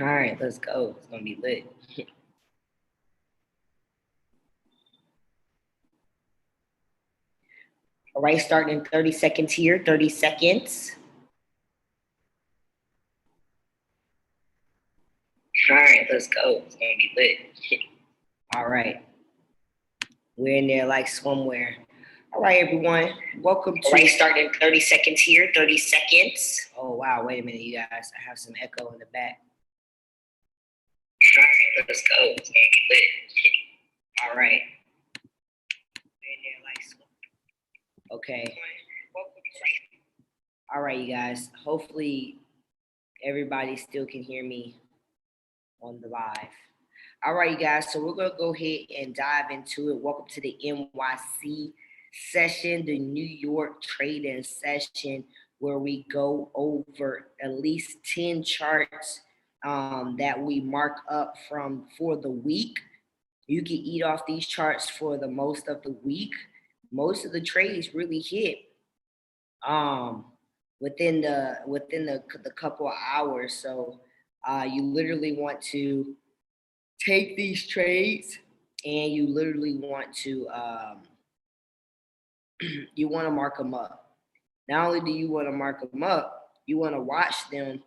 All right, let's go. It's gonna be lit. All right, starting in 30 seconds here. 30 seconds. All right, let's go. It's gonna be lit. All right, we're in there like swimwear. All right, everyone. Welcome to. All right, starting in 30 seconds here. 30 seconds. Oh wow! Wait a minute, you guys. I have some echo in the back. All right, let's go. It's gonna be lit. All right. We're in there like swimwear. Okay. All right, you guys. Hopefully, everybody still can hear me on the live. All right, you guys. So we're gonna go ahead and dive into it. Welcome to the NYC session, the New York trading session, where we go over at least 10 charts that we mark up from for the week. You can eat off these charts for the most of the week. Most of the trades really hit um, within the couple of hours. So you literally want to take these trades, and you literally want to you want to mark them up. Not only do you want to mark them up, you want to watch them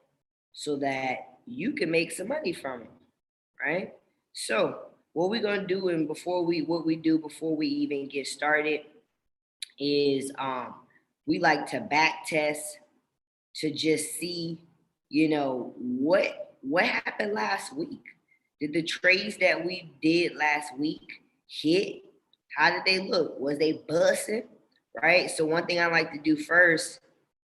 so that you can make some money from them, right? So what we're gonna do, and what we do before we even get started is we like to back test to just see, what happened last week. Did the trades that we did last week hit? How did they look? Was they busting? Right. So one thing I like to do first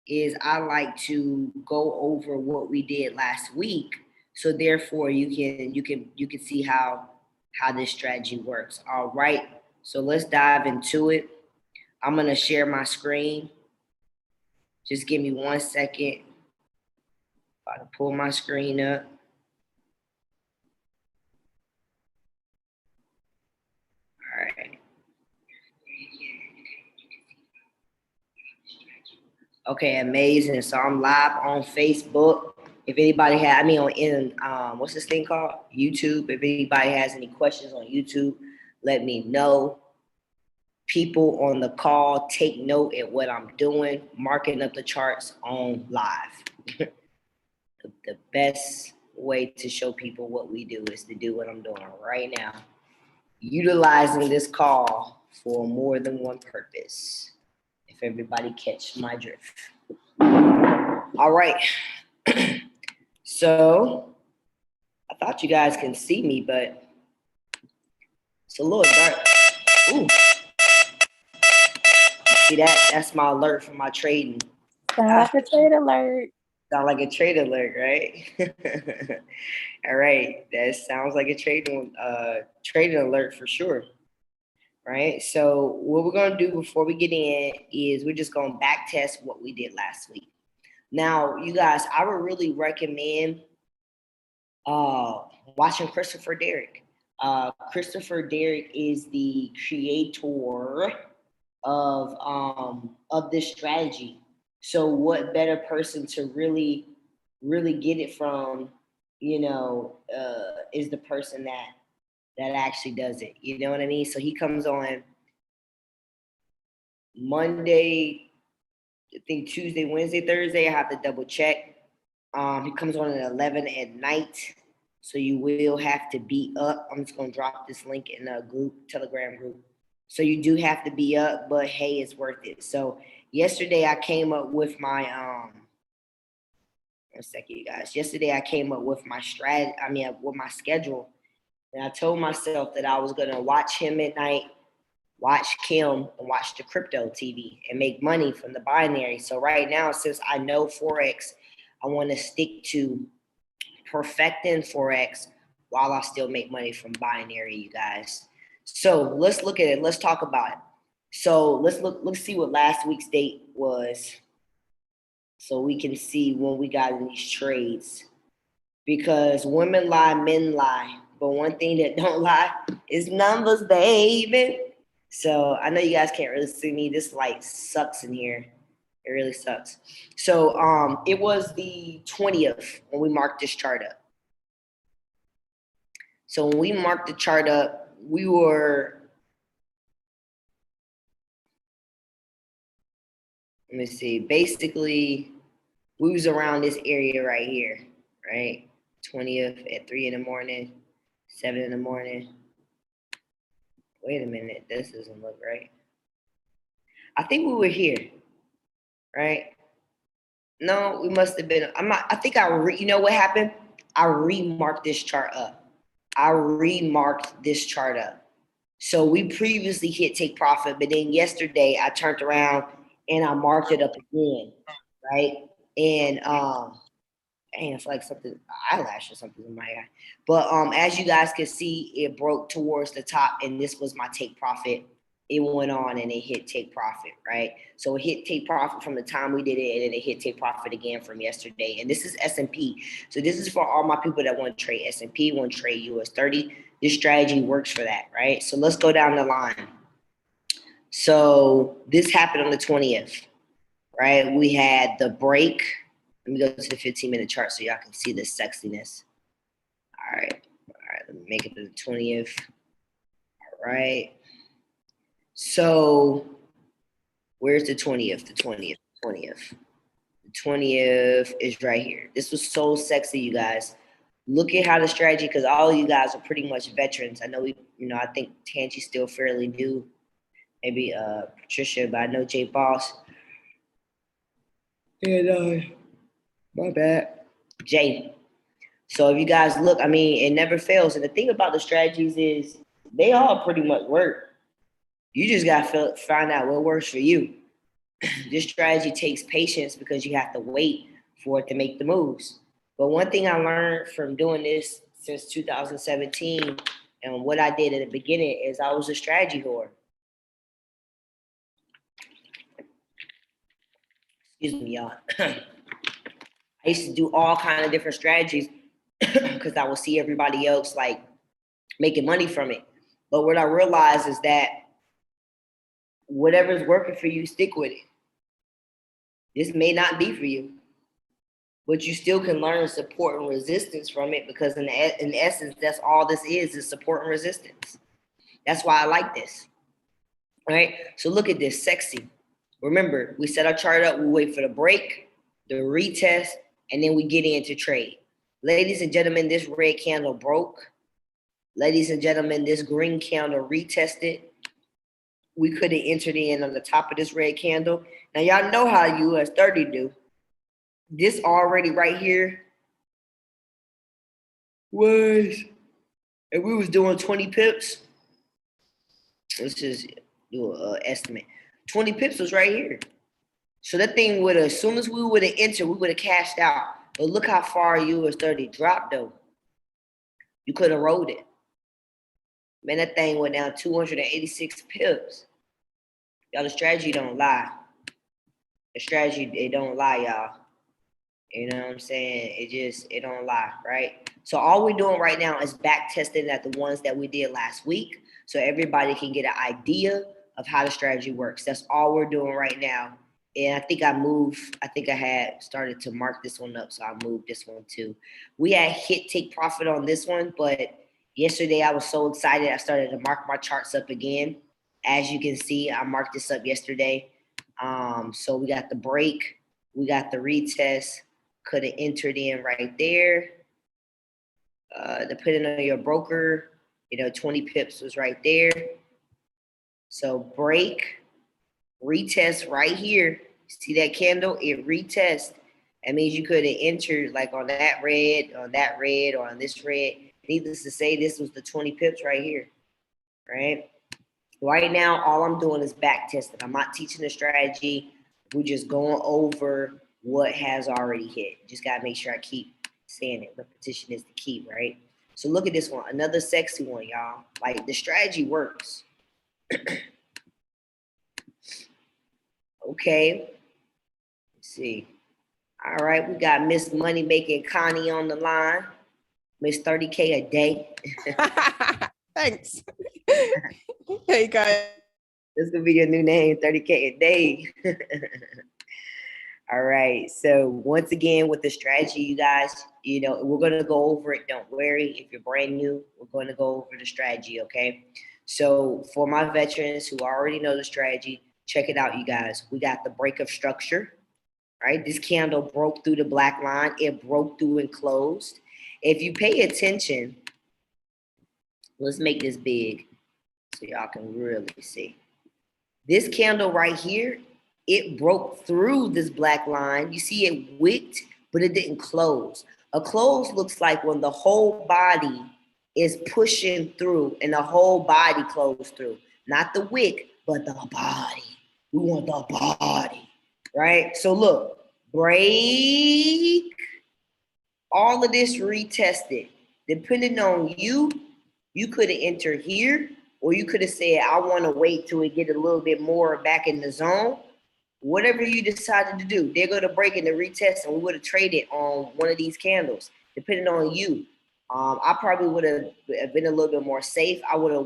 is I like to go over what we did last week. So therefore you can see how this strategy works. All right. So let's dive into it. I'm gonna share my screen. Just give me 1 second. About to pull my screen up. All right. Okay, amazing. So I'm live on Facebook. If anybody had, I mean, what's this thing called? YouTube. If anybody has any questions on YouTube, let me know. People on the call, take note at what I'm doing, marking up the charts on live. The best way to show people what we do is to do what I'm doing right now, utilizing this call for more than one purpose. If everybody catch my drift. All right. So I thought you guys can see me, but it's a little dark. Ooh. See that? That's my alert for my trading. Sound like a trade alert. Sound like a trade alert, right? All right. That sounds like a trading alert for sure. Right. So what we're gonna do before we get in is we're just gonna back test what we did last week. Now, you guys, I would really recommend watching Christopher Derrick. Christopher Derrick is the creator of this strategy. So, what better person to really get it from? Is the person that actually does it. You know what I mean? So he comes on Monday, I think Tuesday, Wednesday, Thursday. I have to double check. He comes on at 11 at night. So you will have to be up. I'm just gonna drop this link in a Telegram group. So you do have to be up, but hey, it's worth it. So yesterday I came up with my 1 second, you guys. Yesterday I came up with my with my schedule. And I told myself that I was gonna watch him at night, watch Kim, and watch the crypto TV and make money from the binary. So right now, since I know Forex, I want to stick to perfecting Forex while I still make money from binary, you guys. So let's look at it. Let's talk about it. So let's see what last week's date was, so we can see when we got in these trades. Because women lie, men lie. But one thing that don't lie is numbers, baby. So I know you guys can't really see me. This light sucks in here. It really sucks. So it was the 20th when we marked this chart up. So when we marked the chart up, we were, let me see, basically we was around this area right here, right? 20th at 3 in the morning, 7 in the morning. Wait a minute, this doesn't look right. I think we were here, right? No, we must have been. I'm not. I think you know what happened? I remarked this chart up. So we previously hit take profit, but then yesterday I turned around and I marked it up again, right? And dang, it's like something eyelash or something in my eye. But as you guys can see, it broke towards the top, and this was my take profit. It went on and it hit take profit, right? So it hit take profit from the time we did it, and then it hit take profit again from yesterday. And this is S&P. So this is for all my people that want to trade S&P, want to trade US 30. This strategy works for that, right? So let's go down the line. So this happened on the 20th, right? We had the break. Let me go to the 15-minute chart so y'all can see the sexiness. All right, let me make it to the 20th. All right. So where's the 20th? The 20th is right here. This was so sexy, you guys. Look at how the strategy, because all of you guys are pretty much veterans. I know I think Tangi's still fairly new. Maybe Patricia, but I know Jay Boss. And my bad. Jay. So if you guys look, I mean, it never fails. And the thing about the strategies is they all pretty much work. You just got to find out what works for you. This strategy takes patience because you have to wait for it to make the moves. But one thing I learned from doing this since 2017 and what I did at the beginning is I was a strategy whore. Excuse me, y'all. I used to do all kind of different strategies because I would see everybody else like making money from it. But what I realized is that whatever's working for you, stick with it. This may not be for you, but you still can learn support and resistance from it because in essence, that's all this is support and resistance. That's why I like this. All right, so look at this, sexy. Remember, we set our chart up, we wait for the break, the retest, and then we get into trade. Ladies and gentlemen, this red candle broke. Ladies and gentlemen, this green candle retested. We could have entered in on the top of this red candle. Now, y'all know how US 30 do. This already right here was, if we was doing 20 pips, let's just do an estimate. 20 pips was right here. So that thing would have, as soon as we would have entered, we would have cashed out. But look how far US 30 dropped though. You could have rolled it. Man, that thing went down 286 pips. Y'all, the strategy don't lie. The strategy, it don't lie, y'all. You know what I'm saying? It don't lie, right? So all we're doing right now is back testing at the ones that we did last week so everybody can get an idea of how the strategy works. That's all we're doing right now. And I think I had started to mark this one up, so I moved this one too. We had hit take profit on this one, but yesterday I was so excited I started to mark my charts up again. As you can see, I marked this up yesterday. So we got the break, we got the retest, could have entered in right there. Depending on your broker, 20 pips was right there. So break, retest right here. See that candle? It retest. That means you could have entered like on that red, or on this red. Needless to say, this was the 20 pips right here, right? Right now, all I'm doing is back testing. I'm not teaching the strategy. We're just going over what has already hit. Just got to make sure I keep saying it. Repetition is the key, right? So look at this one. Another sexy one, y'all. Like the strategy works. Okay. Let's see. All right. We got Miss Money Making Connie on the line. Miss 30K a day. Thanks. There you go. This could be your new name, 30K a day. All right. So once again, with the strategy, you guys, you know, we're going to go over it. Don't worry. If you're brand new, we're going to go over the strategy. Okay. So for my veterans who already know the strategy, check it out, you guys. We got the break of structure, right? This candle broke through the black line. It broke through and closed. If you pay attention, let's make this big so y'all can really see. This candle right here, it broke through this black line. You see it wicked, but it didn't close. A close looks like when the whole body is pushing through and the whole body closed through. Not the wick, but the body. We want the body, right? So look, break, all of this retested. Depending on you, you could have entered here, or you could have said, I want to wait till we get a little bit more back in the zone. Whatever you decided to do, they're going to break in the retest, and we would have traded on one of these candles, depending on you. I probably would have been a little bit more safe. I would have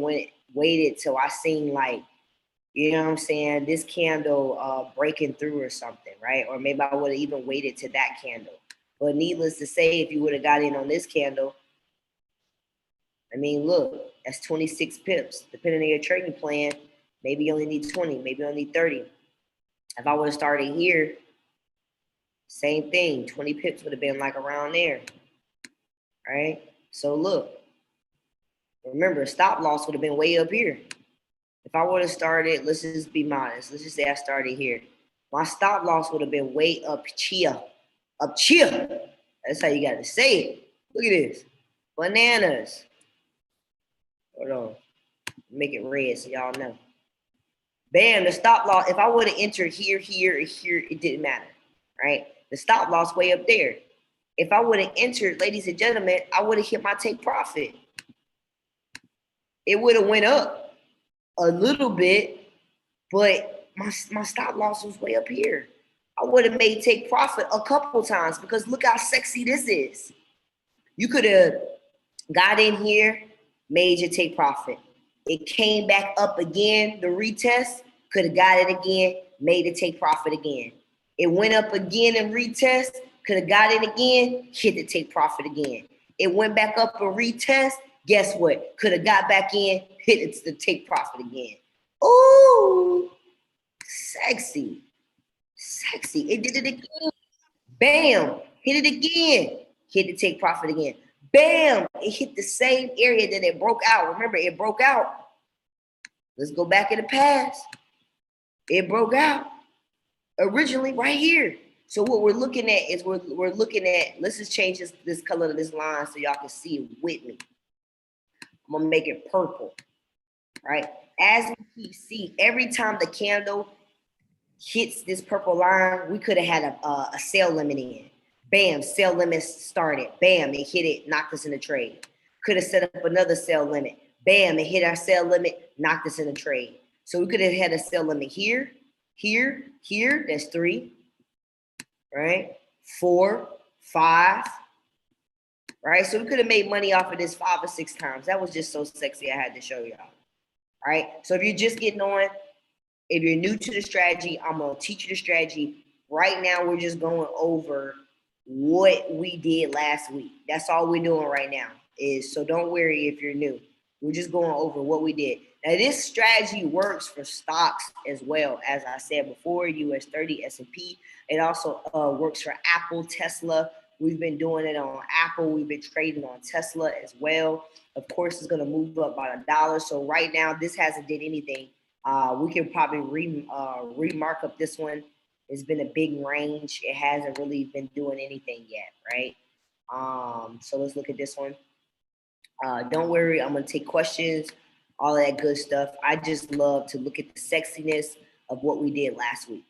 waited till I seen, like, you know what I'm saying, this candle breaking through or something, right? Or maybe I would have even waited to that candle. But needless to say, if you would have got in on this candle, I mean, look, that's 26 pips. Depending on your trading plan, maybe you only need 20, maybe you only need 30. If I would have started here, same thing, 20 pips would have been like around there, right? So look, remember, stop loss would have been way up here. If I would have started, let's just be modest. Let's just say I started here. My stop loss would have been way up here. Up here. That's how you got to say it. Look at this. Bananas. Hold on. Make it red so y'all know. Bam, the stop loss. If I would have entered here, here, or here, it didn't matter, right? The stop loss way up there. If I would have entered, ladies and gentlemen, I would have hit my take profit. It would have went up a little bit, but my stop loss was way up here. I would have made take profit a couple times because look how sexy this is. You could have got in here, made your take profit. It came back up again, the retest, could have got it again, made it take profit again. It went up again and retest, could have got it again, hit the take profit again. It went back up and retest, guess what? Could have got back in, hit it to take profit again. Ooh, sexy, sexy. It did it again. Bam, hit it again, hit the take profit again. Bam, it hit the same area that it broke out. Remember, it broke out. Let's go back in the past. It broke out originally right here. So what we're looking at is we're looking at, let's just change this color of this line so y'all can see it with me. I'm gonna make it purple, right? As we keep seeing, every time the candle hits this purple line, we could have had a sell limit in. Bam, sell limit started. Bam, it hit it, knocked us in the trade. Could have set up another sell limit. Bam, it hit our sell limit, knocked us in the trade. So we could have had a sell limit here, here, here. That's 3, right? 4, 5, right? So we could have made money off of this 5 or 6 times. That was just so sexy. I had to show y'all, right? So if you're just getting on, if you're new to the strategy, I'm gonna teach you the strategy. Right now, we're just going over what we did last week. That's all we're doing right now. So don't worry if you're new. We're just going over what we did. Now, this strategy works for stocks as well. As I said before, US 30, S&P. It also works for Apple, Tesla. We've been doing it on Apple. We've been trading on Tesla as well. Of course, it's going to move up by $1. So right now, this hasn't did anything. We can probably remark up this one. It's been a big range. It hasn't really been doing anything yet, right? So let's look at this one. Don't worry, I'm gonna take questions, all that good stuff. I just love to look at the sexiness of what we did last week.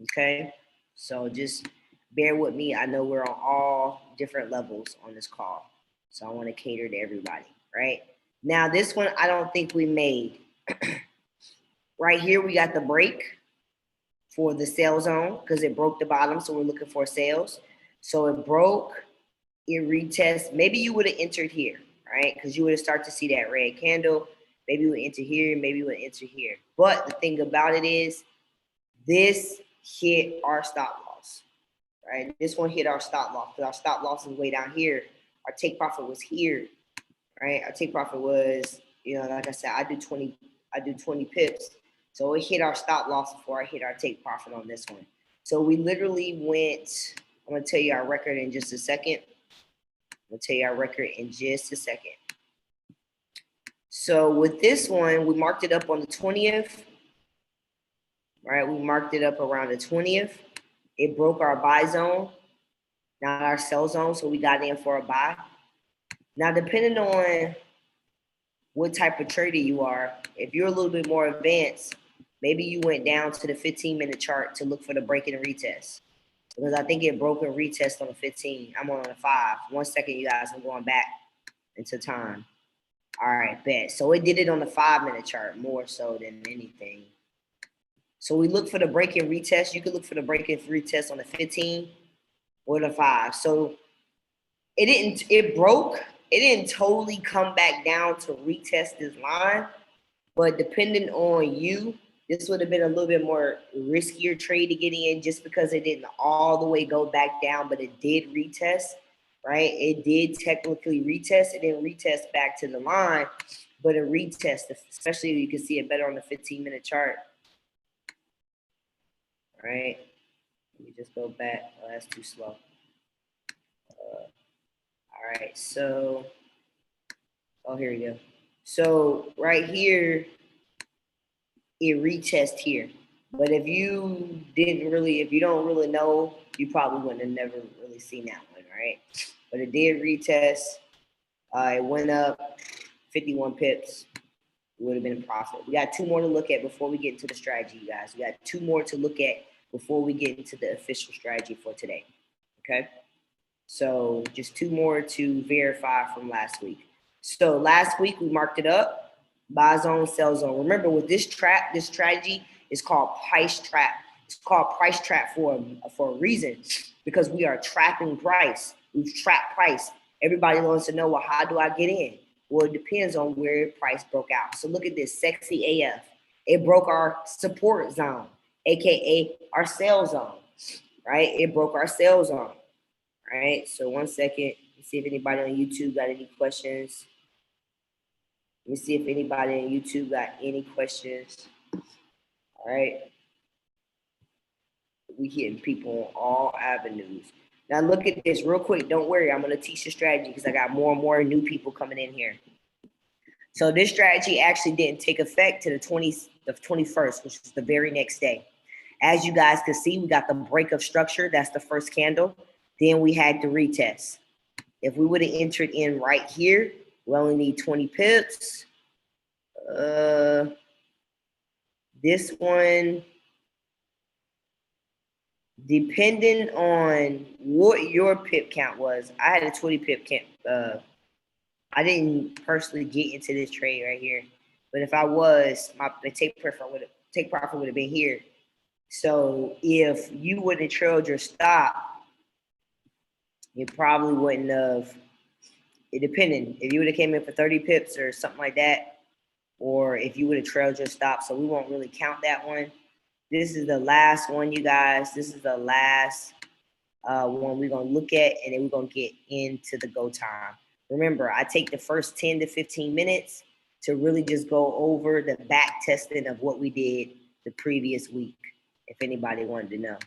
Okay, so just bear with me. I know we're on all different levels on this call, so I want to cater to everybody, right? Now, this one I don't think we made. Right here, we got the break for the sell zone because it broke the bottom, so we're looking for sales. So it broke, it retest. Maybe you would have entered here, right? Because you would have started to see that red candle. Maybe you would enter here, maybe you would enter here. But the thing about it is, this hit our stop loss. right? This one hit our stop loss because our stop loss is way down here. Our take profit was here, right? Our take profit was, like I said, I do 20 pips. So it hit our stop loss before I hit our take profit on this one. So we literally went, I'm gonna tell you our record in just a second. So with this one, we marked it up on the 20th, right? We marked it up around the 20th. It broke our buy zone, not our sell zone, so we got in for a buy. Now, depending on what type of trader you are, if you're a little bit more advanced, maybe you went down to the 15-minute chart to look for the break and retest. Because I think it broke and retest on the 15. I'm on the 5. 1 second, you guys, I'm going back into time. All right, bet. So it did it on the 5-minute chart more so than anything. So we look for the break and retest. You could look for the break and retest on the 15 or the 5. So it broke. It didn't totally come back down to retest this line, but depending on you, this would have been a little bit more riskier trade to get in just because it didn't all the way go back down, but it did retest, right? It did technically retest. It didn't retest back to the line, but it retest, especially you can see it better on the 15-minute chart, right? Let me just go back. Oh, that's too slow. All right, so, here we go. So right here, it retest here. But if you don't really know, you probably wouldn't have never really seen that one, right? But it did retest. It went up 51 pips. It would have been a profit. We got 2 more to look at before we get into the strategy, you guys. We got 2 more to look at before we get into the official strategy for today, okay? So just 2 more to verify from last week. So last week we marked it up, buy zone, sell zone. Remember with this strategy is called price trap. It's called price trap for a reason, because we are trapping price. We've trapped price. Everybody wants to know, well, how do I get in? Well, it depends on where price broke out. So look at this, sexy AF. It broke our support zone, AKA our sell zone, right? It broke our sell zone. All right, so 1 second. Let's see if anybody on YouTube got any questions. Let me see if anybody on YouTube got any questions. All right. We hitting people on all avenues. Now look at this real quick. Don't worry, I'm gonna teach the strategy because I got more and more new people coming in here. So this strategy actually didn't take effect to the 21st, which is the very next day. As you guys can see, we got the break of structure. That's the first candle. Then we had the retest. If we would have entered in right here, we only need 20 pips. This one, depending on what your pip count was, I had a 20 pip count. I didn't personally get into this trade right here, but if I was, my take profit would have been here. So if you would have trailed your stop, you probably wouldn't have. It depended. If you would have came in for 30 pips or something like that, or if you would have trailed your stop, so we won't really count that one. This is the last one, you guys. This is the last one we're going to look at, and then we're going to get into the go time. Remember, I take the first 10 to 15 minutes to really just go over the back testing of what we did the previous week, if anybody wanted to know.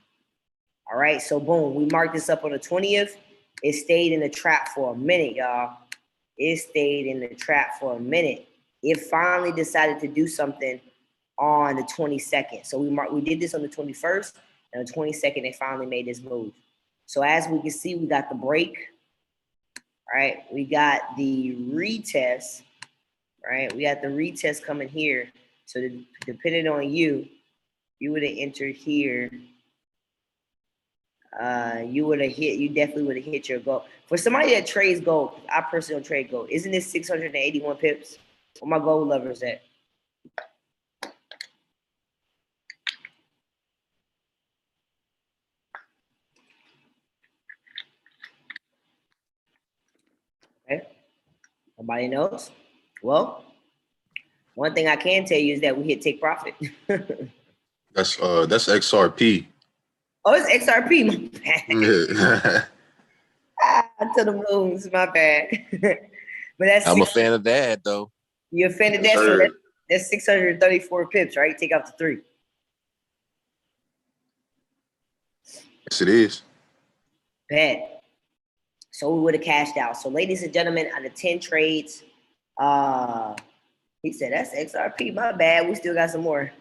All right, so boom, we marked this up on the 20th. It stayed in the trap for a minute, y'all. It stayed in the trap for a minute. It finally decided to do something on the 22nd. So we did this on the 21st, and the 22nd, they finally made this move. So as we can see, we got the break, right? We got the retest, right? We got the retest coming here. So depending on you, you would have entered here. You definitely would have hit your goal. For somebody that trades gold, I personally don't trade gold. Isn't this 681 pips? Where my gold lovers at? Okay. Nobody knows? Well, one thing I can tell you is that we hit take profit. That's XRP. Oh, it's XRP. My bad. To the moons. My bad. But that's I'm a fan of that though. you offended that, so that's 634 pips, right? Take out the 3. Yes, it is. Bad. So we would have cashed out. So, ladies and gentlemen, out of 10 trades, he said that's XRP. My bad. We still got some more.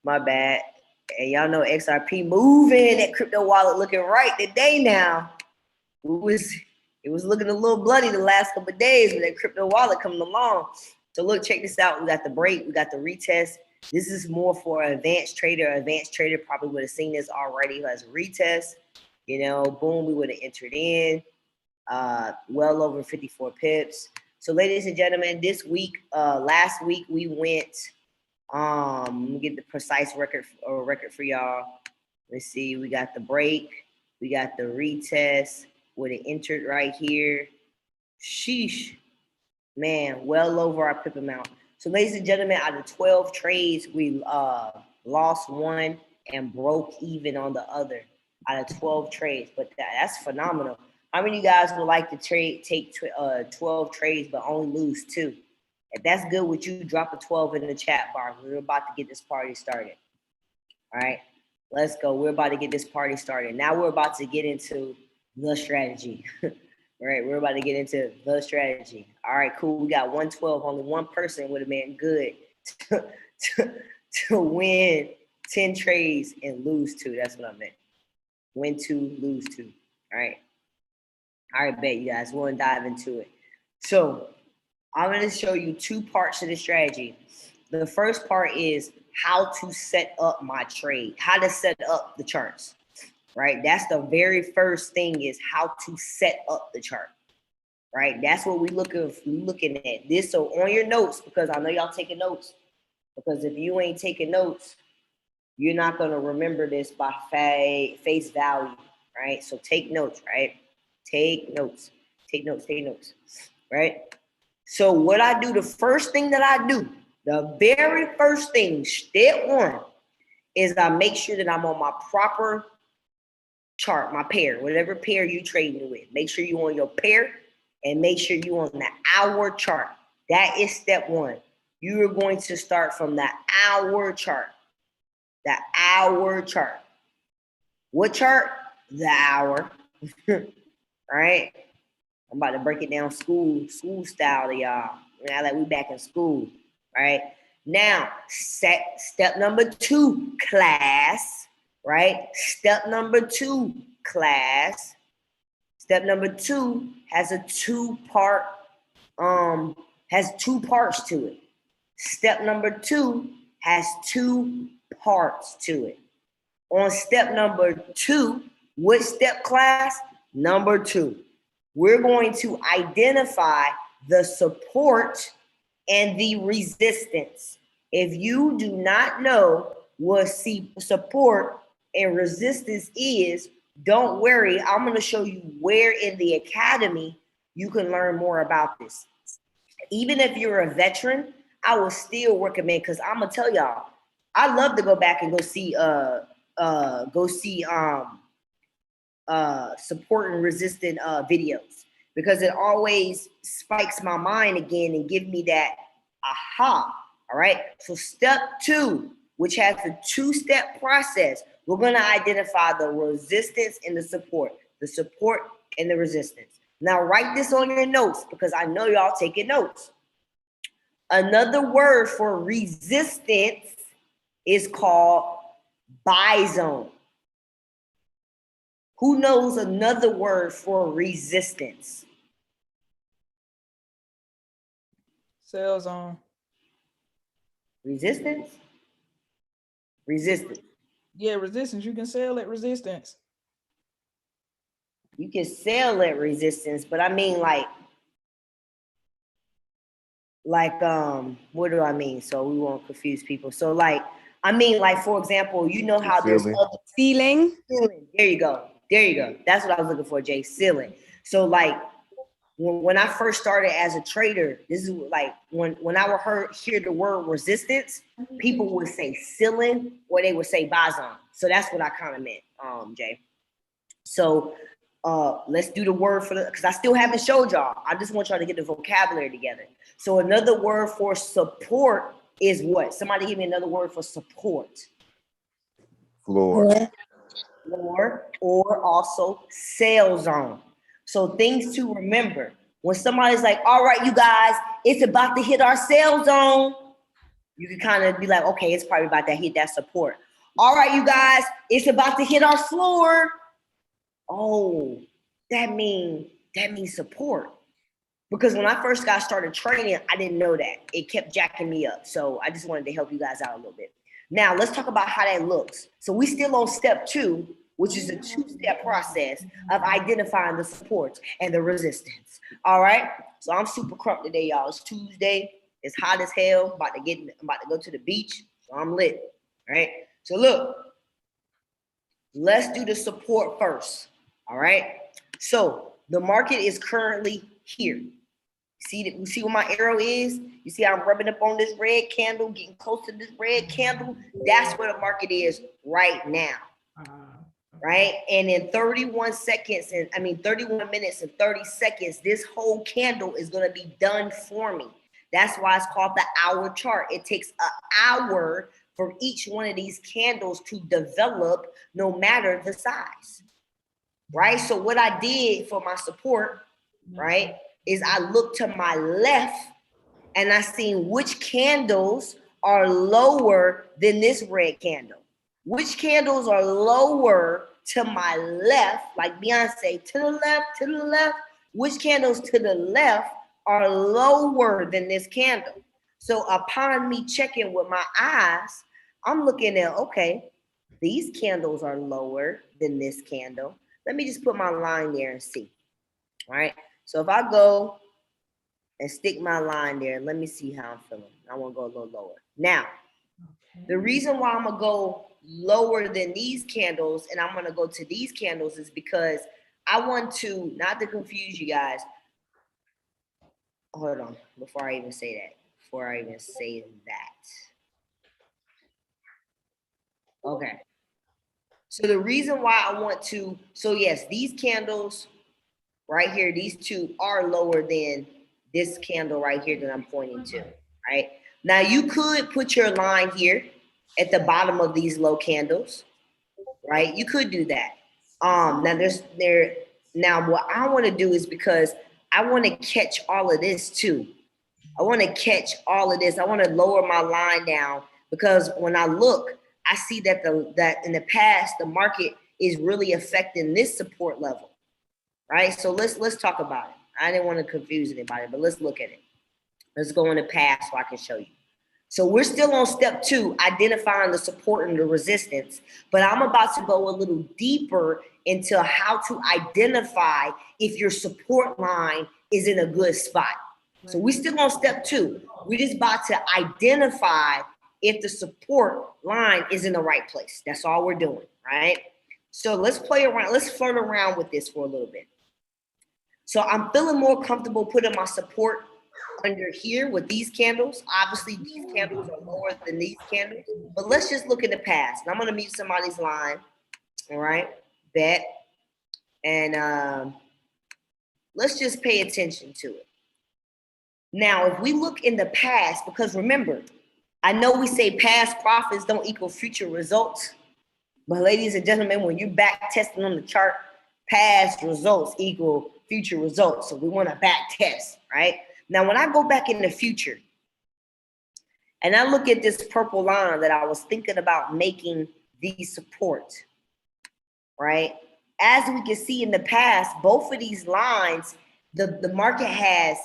My bad. And y'all know XRP moving. That crypto wallet looking right today now. It was looking a little bloody the last couple of days with that crypto wallet coming along. So look, check this out. We got the break. We got the retest. This is more for an advanced trader. Advanced trader probably would have seen this already. Who has a retest. You know, boom, we would have entered in. Well over 54 pips. So ladies and gentlemen, this week, last week we went, let me get the precise record for y'all. Let's see, we got the break, we got the retest, would have entered right here. Sheesh, man, well over our pip amount. So ladies and gentlemen, out of 12 trades, we lost 1 and broke even on the other out of 12 trades, but that's phenomenal. How many of you guys would like to take 12 trades but only lose 2? If that's good with you, drop a 12 in the chat bar. We're about to get this party started. All right, let's go. We're about to get this party started. Now we're about to get into the strategy. All right, we're about to get into the strategy. All right, cool. We got 112. Only one person would have been good to win 10 trades and lose 2. That's what I meant. Win 2, lose 2. All right. All right, bet you guys. We'll dive into it. So I'm going to show you 2 parts of the strategy. The first part is how to set up my trade, how to set up the charts, right? That's the very first thing is how to set up the chart, right? That's what we're looking at. This, so on your notes, because I know y'all taking notes, because if you ain't taking notes, you're not going to remember this by face value, right? So take notes, right? Take notes, right? So what I do, the first thing that I do, the very first thing, step 1, is I make sure that I'm on my proper chart, my pair, whatever pair you trading with. Make sure you're on your pair and make sure you're on the hour chart. That is step 1. You are going to start from the hour chart. The hour chart. What chart? The hour. Right? I'm about to break it down school style to y'all. Now that we back in school, right? Now, step number 2, class, right? Step number 2, class. Step number 2 has a 2-part, has 2 parts to it. Step number 2 has 2 parts to it. On step number 2, what step, class? Number 2. We're going to identify the support and the resistance. If you do not know what support and resistance is, don't worry. I'm going to show you where in the academy you can learn more about this. Even if you're a veteran, I will still recommend, because I'm going to tell y'all, I love to go back and go see support and resistant videos, because it always spikes my mind again and give me that aha. All right. So step 2, which has a 2-step process, we're going to identify the resistance and the support and the resistance. Now write this on your notes, because I know y'all taking notes. Another word for resistance is called buy zone. Who knows another word for resistance? Sell zone. Resistance? Resistance. Yeah, resistance. You can sell at resistance. You can sell at resistance, but I mean like what do I mean? So we won't confuse people. So like, I mean like, for example, you know how there's other Ceiling. There you go. That's what I was looking for, Jay. Ceiling. So like when I first started as a trader, this is like when I would hear the word resistance, people would say ceiling or they would say buy zone. So that's what I kind of meant. Jay. So let's do the word for the, because I still haven't showed y'all. I just want y'all to get the vocabulary together. So another word for support is what? Somebody give me another word for support. Floor. Yeah. Floor, or also sale zone. So things to remember. When somebody's like, all right, you guys, it's about to hit our sale zone, you can kind of be like, okay, it's probably about to hit that support. All right, you guys, it's about to hit our floor. Oh, that means support. Because when I first got started training, I didn't know that. It kept jacking me up. So I just wanted to help you guys out a little bit. Now let's talk about how that looks. So we still on step 2, which is a 2-step process of identifying the supports and the resistance. All right. So I'm super crunk today, y'all. It's Tuesday. It's hot as hell. I'm about to go to the beach. So I'm lit. All right. So look, let's do the support first. All right. So the market is currently here. You see where my arrow is? You see how I'm rubbing up on this red candle, getting close to this red candle? That's where the market is right now. Right? And in 31 minutes and 30 seconds, this whole candle is going to be done for me. That's why it's called the hour chart. It takes an hour for each one of these candles to develop, no matter the size. Right? So what I did for my support, right, is I looked to my left and I seen which candles are lower than this red candle. Which candles are lower to my left, like Beyonce, to the left. Which candles to the left are lower than this candle? So upon me checking with my eyes, I'm looking at, okay, these candles are lower than this candle. Let me just put my line there and see. All right. So if I go and stick my line there, let me see how I'm feeling. I want to go a little lower. Now, the reason why I'm going to go lower than these candles and I'm going to go to these candles is because I want to, not to confuse you guys. Hold on, before I even say that. Okay. So the reason why I want to, so yes, these candles right here, these two are lower than this candle right here that I'm pointing to, right? Now you could put your line here at the bottom of these low candles, right? You could do that. Now what I want to do is, because I want to catch all of this too. I want to catch all of this. I want to lower my line down, because when I look, I see that that in the past the market is really affecting this support level. Right? So let's talk about it. I didn't want to confuse anybody, but let's look at it. Let's go in the past so I can show you. So we're still on step 2, identifying the support and the resistance, but I'm about to go a little deeper into how to identify if your support line is in a good spot. So we're still on step 2. We're just about to identify if the support line is in the right place. That's all we're doing, right? So let's play around. Let's flirt around with this for a little bit. So I'm feeling more comfortable putting my support under here with these candles. Obviously, these candles are lower than these candles, but let's just look in the past. And I'm going to mute somebody's line. All right, bet. And let's just pay attention to it. Now, if we look in the past, because remember, I know we say past profits don't equal future results, but ladies and gentlemen, when you're back testing on the chart, past results equal future results. So we want to back test, right? Now, when I go back in the future and I look at this purple line that I was thinking about making these supports, right? As we can see in the past, both of these lines, the market has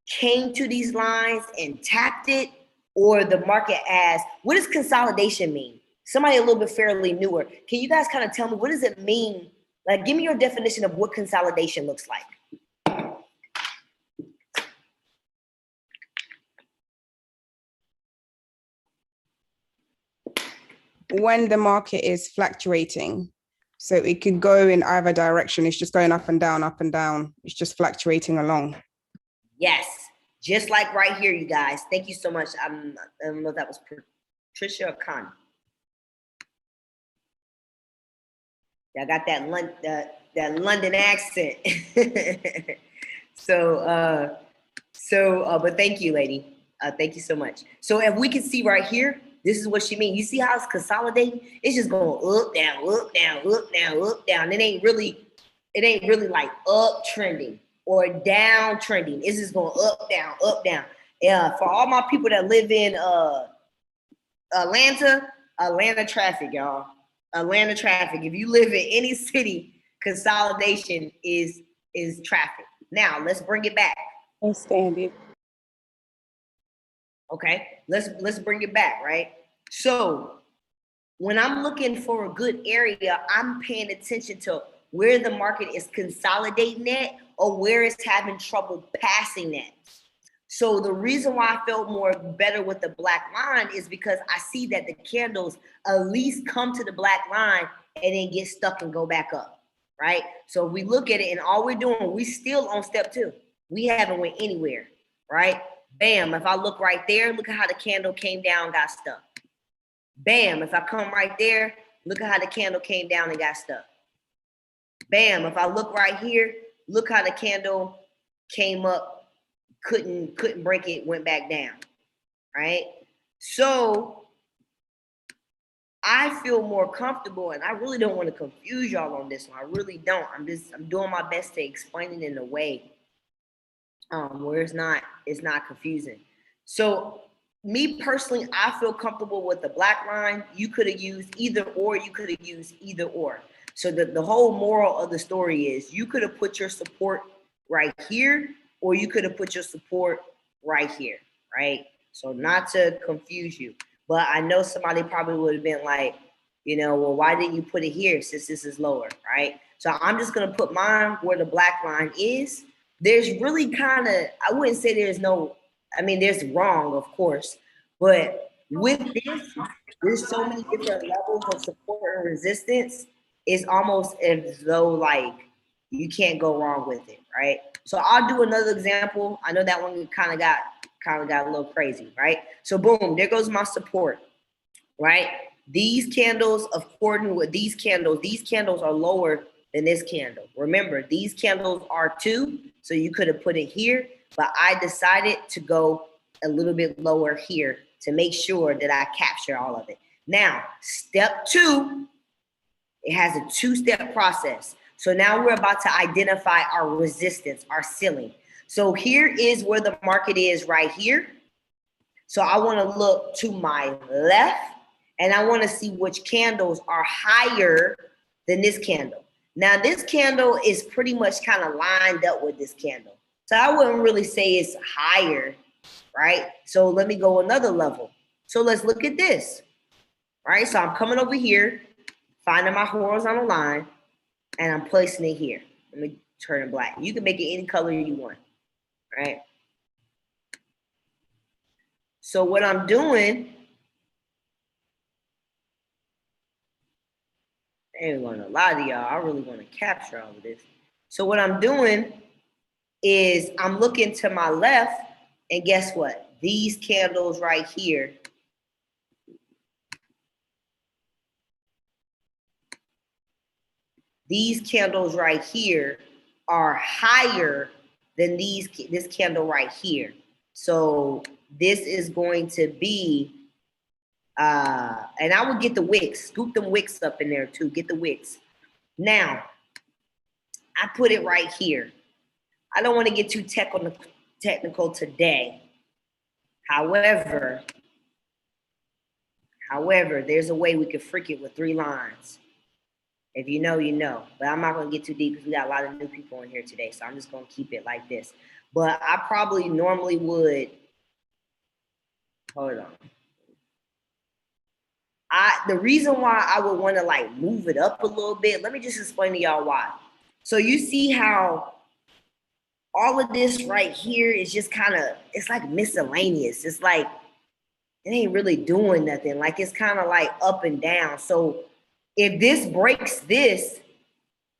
came to these lines and tapped it, or the market has, what does consolidation mean? Somebody a little bit fairly newer. Can you guys kind of tell me, what does it mean? Like, give me your definition of what consolidation looks like. When the market is fluctuating, so it could go in either direction. It's just going up and down, up and down. It's just fluctuating along. Yes, just like right here, you guys. Thank you so much. I don't know if that was Patricia or Connie. I got that London accent. But thank you, lady. Thank you so much. So if we can see right here, this is what she means. You see how it's consolidating? It's just going up, down, up, down, up, down, up, down. It ain't really like up trending or down trending. It's just going up, down, up, down. Yeah, for all my people that live in Atlanta traffic, y'all. Atlanta traffic. If you live in any city, consolidation is traffic. Now let's bring it back. I stand it. Okay, let's bring it back, right? So when I'm looking for a good area, I'm paying attention to where the market is consolidating at or where it's having trouble passing that. So the reason why I felt more better with the black line is because I see that the candles at least come to the black line and then get stuck and go back up, right? So if we look at it and all we're doing, we still on step 2. We haven't went anywhere, right? Bam, if I look right there, look at how the candle came down, got stuck. Bam, if I come right there, look at how the candle came down and got stuck. Bam, if I look right here, look how the candle came up, couldn't break it, went back down, right? So I feel more comfortable, and I really don't want to confuse y'all on this one. I really don't. I'm doing my best to explain it in a way where it's not confusing. So me personally, I feel comfortable with the black line. You could have used either or, you could have used either or. So the whole moral of the story is you could have put your support right here, or you could have put your support right here, right? So not to confuse you, but I know somebody probably would have been like, well, why didn't you put it here since this is lower, right? So I'm just gonna put mine where the black line is. There's really kind of, I wouldn't say there's wrong, of course, but with this, there's so many different levels of support and resistance. It's almost as though like you can't go wrong with it, right? So I'll do another example. I know that one kind of got a little crazy, right? So boom, there goes my support, right? These candles, according with these candles are lower than this candle. Remember, these candles are 2, so you could have put it here, but I decided to go a little bit lower here to make sure that I capture all of it. Now, step 2, it has a 2-step process. So now we're about to identify our resistance, our ceiling. So here is where the market is right here. So I want to look to my left and I want to see which candles are higher than this candle. Now this candle is pretty much kind of lined up with this candle. So I wouldn't really say it's higher, right? So let me go another level. So let's look at this, right? So I'm coming over here, finding my horizontal line, and I'm placing it here. Let me turn it black. You can make it any color you want, right? So what I'm doing, I ain't gonna lie to y'all, I really want to capture all of this. So what I'm doing is I'm looking to my left, and guess what? These candles right here, are higher than this candle right here. So this is going to be, and I would get the wicks, scoop them wicks up in there too, get the wicks. Now, I put it right here. I don't want to get too technical today. However, there's a way we could freak it with 3 lines. If you know, you know. But I'm not going to get too deep because we got a lot of new people in here today. So I'm just going to keep it like this. But I probably normally would, hold on. The reason why I would want to like move it up a little bit, let me just explain to y'all why. So you see how all of this right here is just kind of, it's like miscellaneous. It's like, it ain't really doing nothing. Like it's kind of like up and down. So if this breaks this,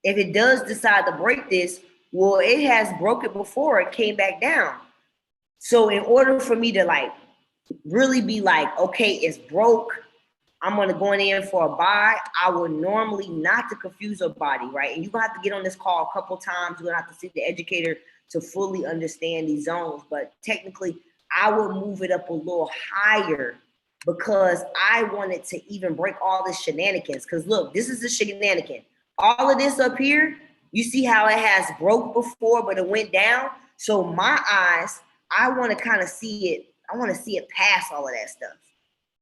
if it does decide to break this, well, it has broken before, it came back down. So in order for me to like really be like, okay, it's broke, I'm gonna go in for a buy, I would normally, not to confuse your body, right? And you're gonna have to get on this call a couple times. You're gonna have to see the educator to fully understand these zones. But technically, I would move it up a little higher because I wanted to even break all the shenanigans. Because look, this is the shenanigan. All of this up here, you see how it has broke before, but it went down. So my eyes, I want to kind of see it. I want to see it past all of that stuff.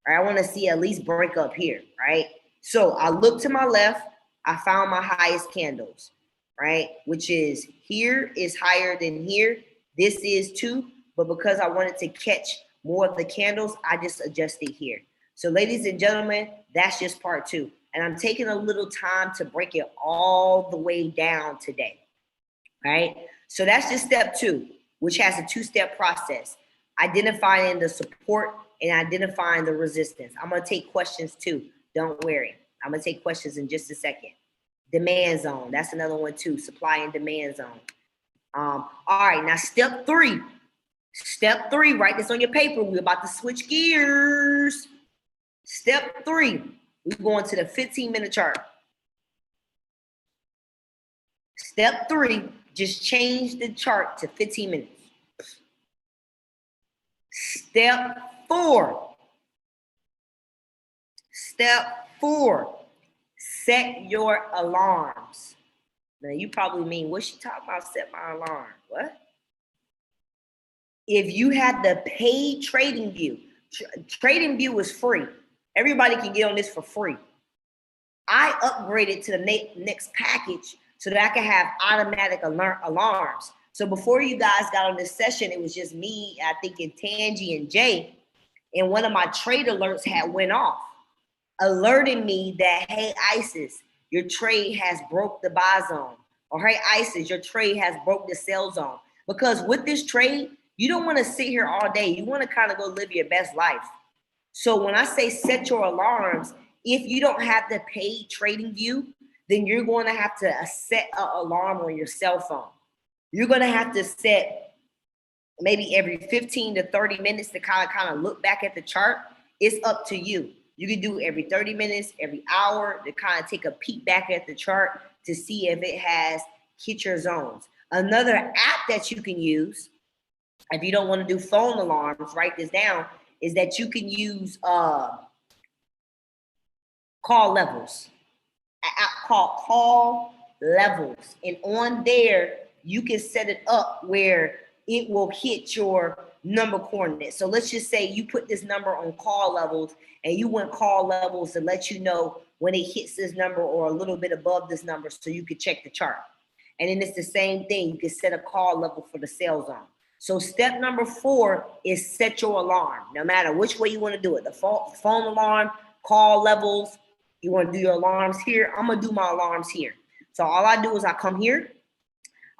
Right? I want to see at least break up here, right? So I look to my left, I found my highest candles, right? Which is here is higher than here. This is too, but because I wanted to catch more of the candles, I just adjusted here. So ladies and gentlemen, that's just part 2. And I'm taking a little time to break it all the way down today, right? So that's just step 2, which has a 2-step process. Identifying the support and identifying the resistance. I'm gonna take questions too, don't worry. I'm gonna take questions in just a second. Demand zone, that's another one too, supply and demand zone. All right, now step 3. Step 3, write this on your paper. We're about to switch gears. Step 3, we're going to the 15-minute chart. Step 3, just change the chart to 15 minutes. Step 4. Step 4, set your alarms. Now you probably mean, what's she talking about, set my alarm? What? If you had the paid Trading View, Trading View is free. Everybody can get on this for free. I upgraded to the next package so that I can have automatic alarms. So before you guys got on this session, it was just me, I think, and Tangi and Jay, and one of my trade alerts had went off, alerting me that, hey, ISIS, your trade has broke the buy zone. Or hey, ISIS, your trade has broke the sell zone. Because with this trade, you don't want to sit here all day. You want to kind of go live your best life. So when I say set your alarms, if you don't have the paid Trading View, then you're going to have to set an alarm on your cell phone. You're going to have to set maybe every 15 to 30 minutes to kind of look back at the chart. It's up to you. You can do every 30 minutes, every hour to kind of take a peek back at the chart to see if it has hit your zones. Another app that you can use, if you don't want to do phone alarms, write this down, is that you can use call levels. An app called Call Levels. And on there, you can set it up where it will hit your number coordinate. So let's just say you put this number on call levels and you want call levels to let you know when it hits this number or a little bit above this number so you can check the chart. And then it's the same thing. You can set a call level for the sell zone. So step number 4 is set your alarm, no matter which way you want to do it. The phone alarm, call levels, you want to do your alarms here. I'm going to do my alarms here. So all I do is I come here.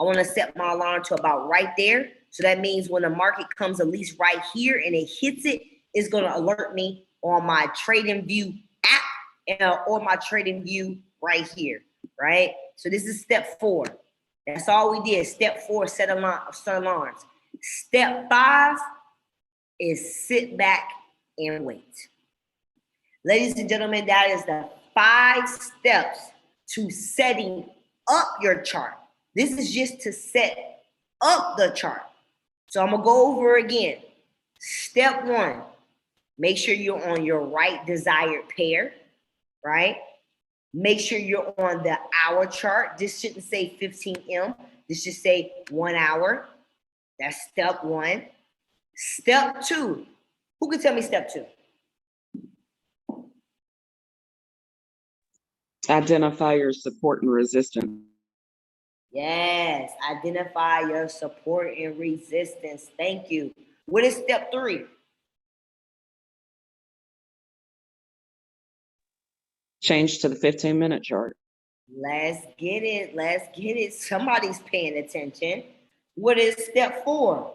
I want to set my alarm to about right there. So that means when the market comes at least right here and it hits it, it's going to alert me on my Trading View app or my Trading View right here, right? So this is step 4. That's all we did. Step 4, set alarms. Step 5 is sit back and wait. Ladies and gentlemen, that is the 5 steps to setting up your chart. This is just to set up the chart. So I'm going to go over again. Step 1, make sure you're on your right desired pair, right? Make sure you're on the hour chart. This shouldn't say 15M. This should say 1 hour. That's step 1. Step 2. Who can tell me step 2? Identify your support and resistance. Yes, identify your support and resistance. Thank you. What is step 3? Change to the 15-minute chart. Let's get it. Let's get it. Somebody's paying attention. What is step 4?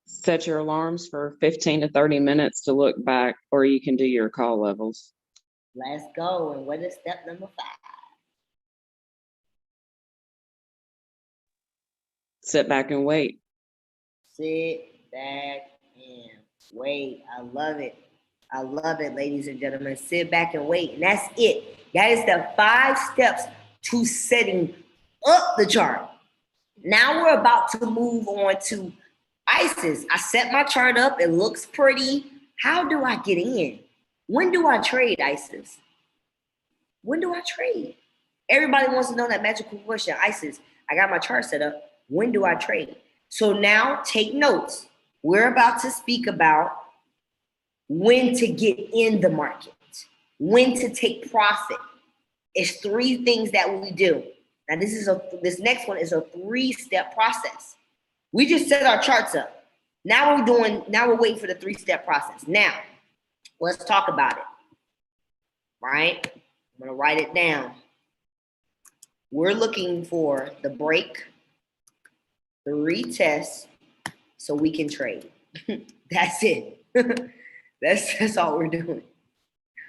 Set your alarms for 15 to 30 minutes to look back, or you can do your call levels. Let's go. And what is step number 5? Sit back and wait. Sit back And wait, I love it. I love it, ladies and gentlemen. Sit back and wait. And that's it. That is the 5 steps to setting up the chart. Now we're about to move on to ISIS. I set my chart up. It looks pretty. How do I get in? When do I trade ISIS? When do I trade? Everybody wants to know that magical question. ISIS, I got my chart set up. When do I trade? So now take notes. We're about to speak about when to get in the market, when to take profit. It's 3 things that we do. Now this next one is a 3-step process. We just set our charts up. Now we're waiting for the 3-step process. Now, let's talk about it. All right? I'm gonna write it down. We're looking for the break, the retest, so we can trade. That's it. That's all we're doing.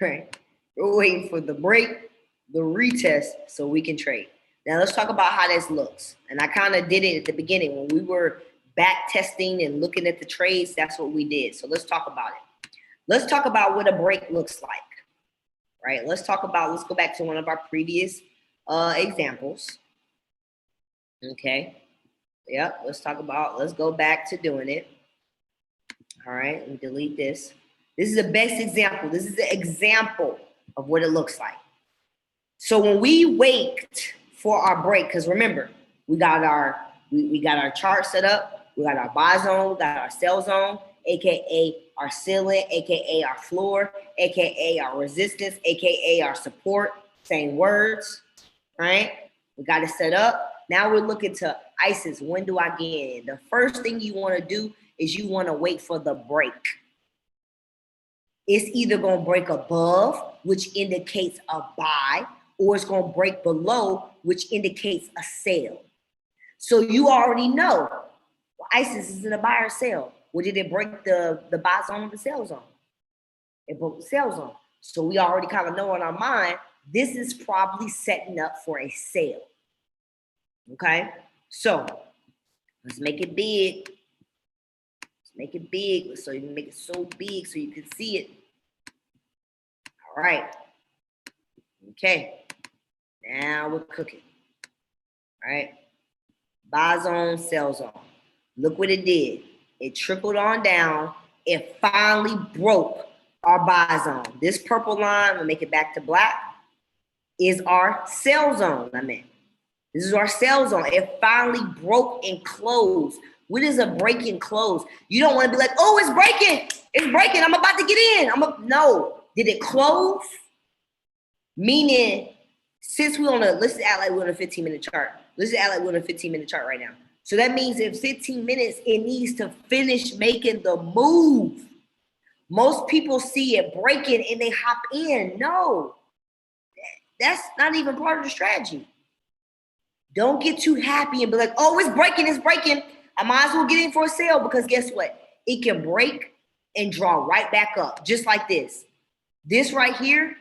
Right? We're waiting for the break, the retest, so we can trade. Now let's talk about how this looks. And I kind of did it at the beginning when we were back testing and looking at the trades. That's what we did. So let's talk about it. Let's talk about what a break looks like. Right? Let's go back to one of our previous examples. Okay. Yep. Let's go back to doing it. All right. Let me delete this. This is the best example. This is the example of what it looks like. So when we wait for our break, because remember, we got our chart set up, we got our buy zone, we got our sell zone, aka our ceiling, aka our floor, aka our resistance, aka our support, same words, right? We got it set up. Now we're looking to ISIS. When do I get in? The first thing you want to do is you want to wait for the break. It's either going to break above, which indicates a buy, or it's going to break below, which indicates a sell. So you already know, well, ISIS is in a buy or sell. Well, did it break the buy zone or the sell zone? It broke the sell zone. So we already kind of know in our mind, this is probably setting up for a sale. Okay? So let's make it big. Make it big so you can make it so big so you can see it. All right. Okay. Now we're cooking. All right. Buy zone, sell zone. Look what it did. It trickled on down. It finally broke our buy zone. This purple line, we'll make it back to black, is our sell zone. This is our sell zone. It finally broke and closed. What is a break and close? You don't want to be like, oh, it's breaking. It's breaking. I'm about to get in. No. Did it close? Meaning, since let's act like we're on a 15-minute chart. Let's act like we're on a 15-minute chart right now. So that means in 15 minutes, it needs to finish making the move. Most people see it breaking and they hop in. No. That's not even part of the strategy. Don't get too happy and be like, oh, it's breaking, it's breaking. I might as well get in for a sale because guess what? It can break and draw right back up, just like this. This right here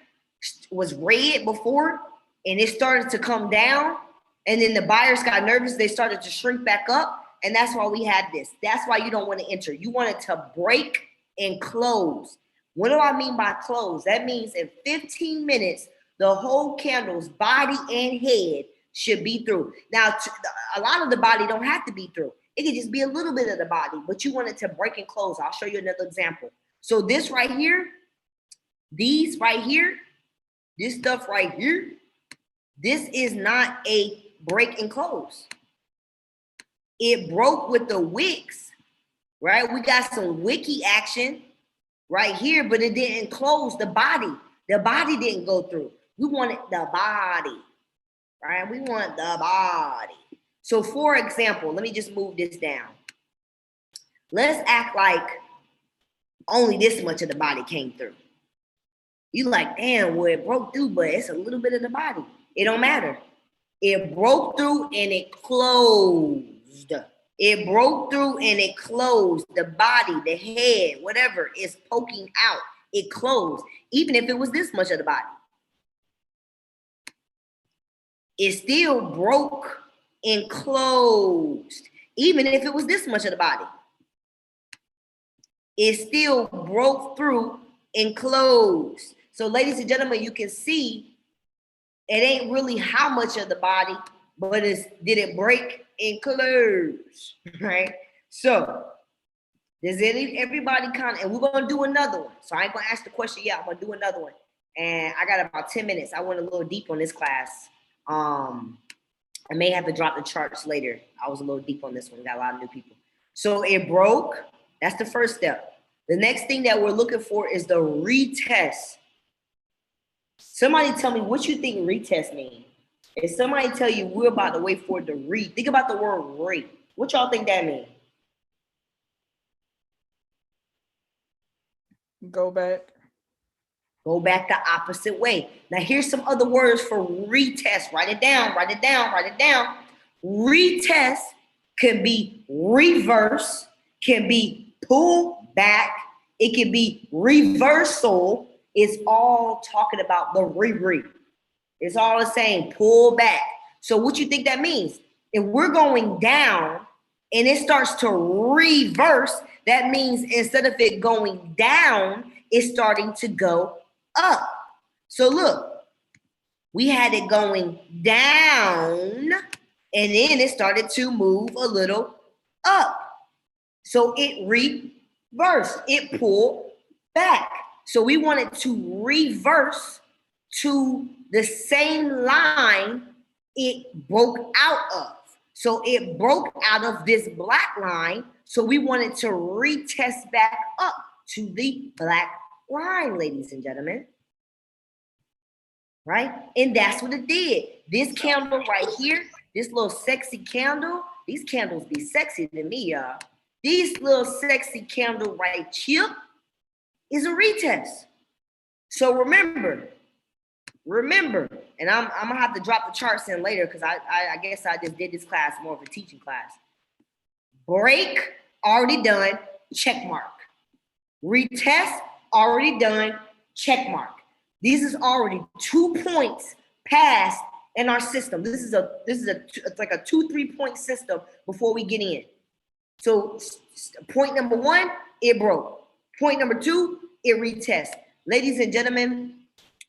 was red before, and it started to come down, and then the buyers got nervous. They started to shrink back up, and that's why we had this. That's why you don't want to enter. You want it to break and close. What do I mean by close? That means in 15 minutes, the whole candle's body and head should be through. Now, a lot of the body don't have to be through. It could just be a little bit of the body, but you want it to break and close. I'll show you another example. So this right here, these right here, this stuff right here, this is not a break and close. It broke with the wicks, right? We got some wicky action right here, but it didn't close the body. The body didn't go through. We wanted the body, right? We want the body. So for example, let me just move this down. Let's act like only this much of the body came through. You like, damn, well, it broke through, but it's a little bit of the body. It don't matter. It broke through and it closed. It broke through and it closed. The body, the head, whatever is poking out, it closed. Even if it was this much of the body. It still broke and closed, even if it was this much of the body. it still broke through and closed. So ladies and gentlemen, you can see it ain't really how much of the body, but did it break and close, right? So does everybody kind of, and we're gonna do another one. So I ain't gonna ask the question yet. I'm gonna do another one, and I got about 10 minutes. I went a little deep on this class. I may have to drop the charts later. I was a little deep on this one. Got a lot of new people. So it broke. That's the first step. The next thing that we're looking for is the retest. Somebody tell me what you think retest means. If somebody tell you we're about to wait for it to read, think about the word read. What y'all think that means? Go back. Go back the opposite way. Now here's some other words for retest. Write it down, write it down, write it down. Retest can be reverse, can be pull back, it can be reversal. It's all talking about the reread. It's all the same, pull back. So what you think that means? If we're going down and it starts to reverse, that means instead of it going down, it's starting to go up. So look, we had it going down and then it started to move a little up. So it reversed, it pulled back. So we wanted to reverse to the same line it broke out of. So it broke out of this black line. So we wanted to retest back up to the black line, ladies and gentlemen. Right? And that's what it did. This candle right here, this little sexy candle, these candles be sexy to me, y'all. These little sexy candle right here is a retest. So remember, and I'm gonna have to drop the charts in later because I guess I just did this class more of a teaching class. Break, already done, check mark. Retest, already done, check mark. These is already 2 points passed in our system. This is it's like a 2-3 point system before we get in. So point number 1, it broke. Point number 2, it retest. Ladies and gentlemen,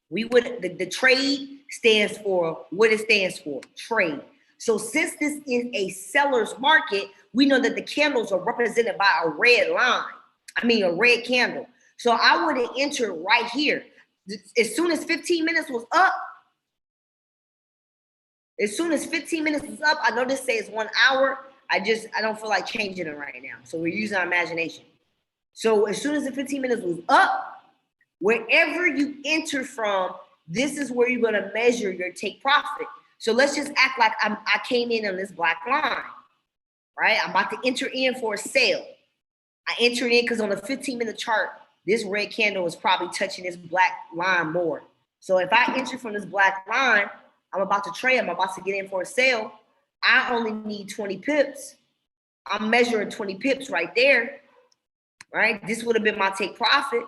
the trade stands for what it stands for, trade. So since this is a seller's market, we know that the candles are represented by a red line. A red candle. So I would have entered right here. As soon as 15 minutes was up, I know this says 1 hour. I don't feel like changing it right now. So we're using our imagination. So as soon as the 15 minutes was up, wherever you enter from, this is where you're gonna measure your take profit. So let's just act like I came in on this black line, right? I'm about to enter in for a sale. I entered in because on the 15-minute chart, this red candle is probably touching this black line more. So if I enter from this black line, I'm about to trade, I'm about to get in for a sale. I only need 20 pips. I'm measuring 20 pips right there, right? This would have been my take profit,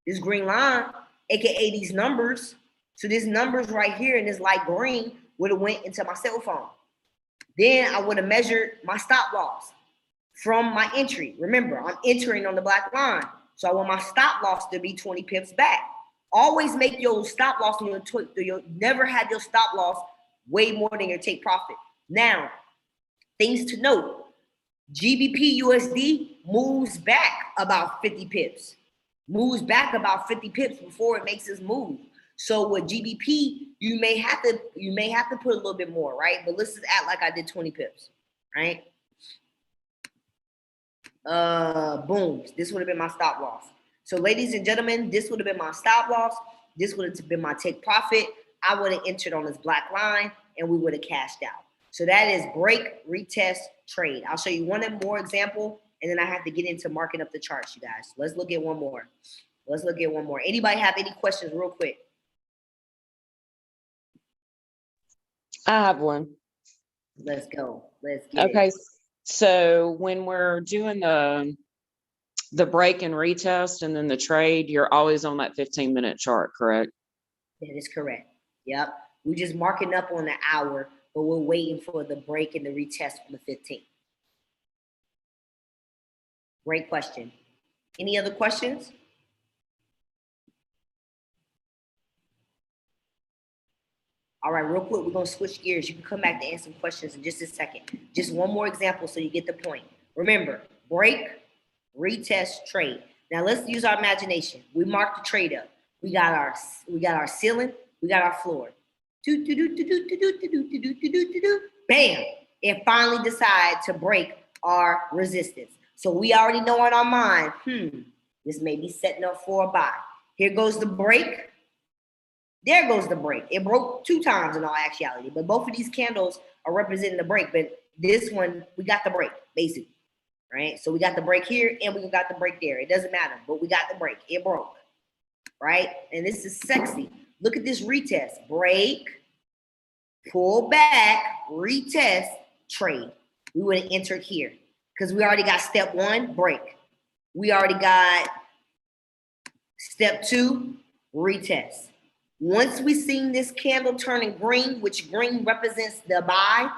this green line, AKA these numbers. So these numbers right here in this light green would have went into my cell phone. Then I would have measured my stop loss from my entry. Remember, I'm entering on the black line. So I want my stop loss to be 20 pips back. Always make your stop loss, you'll never have your stop loss way more than your take profit. Now, things to note, GBP USD moves back about 50 pips. Moves back about 50 pips before it makes its move. So with GBP, you may have to put a little bit more, right? But let's just act like I did 20 pips, right? Boom. This would have been my stop loss. So ladies and gentlemen, this would have been my stop loss. This would have been my take profit. I would have entered on this black line and we would have cashed out. So that is break, retest, trade. I'll show you one more example and then I have to get into marking up the charts, you guys. Let's look at one more. Anybody have any questions real quick? I have one. Let's go. Let's get Okay. it. So when we're doing the break and retest and then the trade, you're always on that 15-minute chart, correct? That is correct. Yep. We're just marking up on the hour, but we're waiting for the break and the retest on the 15th. Great question. Any other questions? All right, real quick, we're gonna switch gears. You can come back to answer some questions in just a second. Just one more example so you get the point. Remember, break, retest, trade. Now let's use our imagination. We mark the trade up. We got our ceiling, we got our floor. Bam! It finally decided to break our resistance. So we already know in our mind, this may be setting up for a buy. Here goes the break. There goes the break. It broke 2 times in all actuality, but both of these candles are representing the break. But this one, we got the break, basically, right? So we got the break here and we got the break there. It doesn't matter, but we got the break. It broke, right? And this is sexy. Look at this retest. Break, pull back, retest, trade. We would have entered here because we already got step 1, break. We already got step 2, retest. Once we seen this candle turning green, which green represents the buy,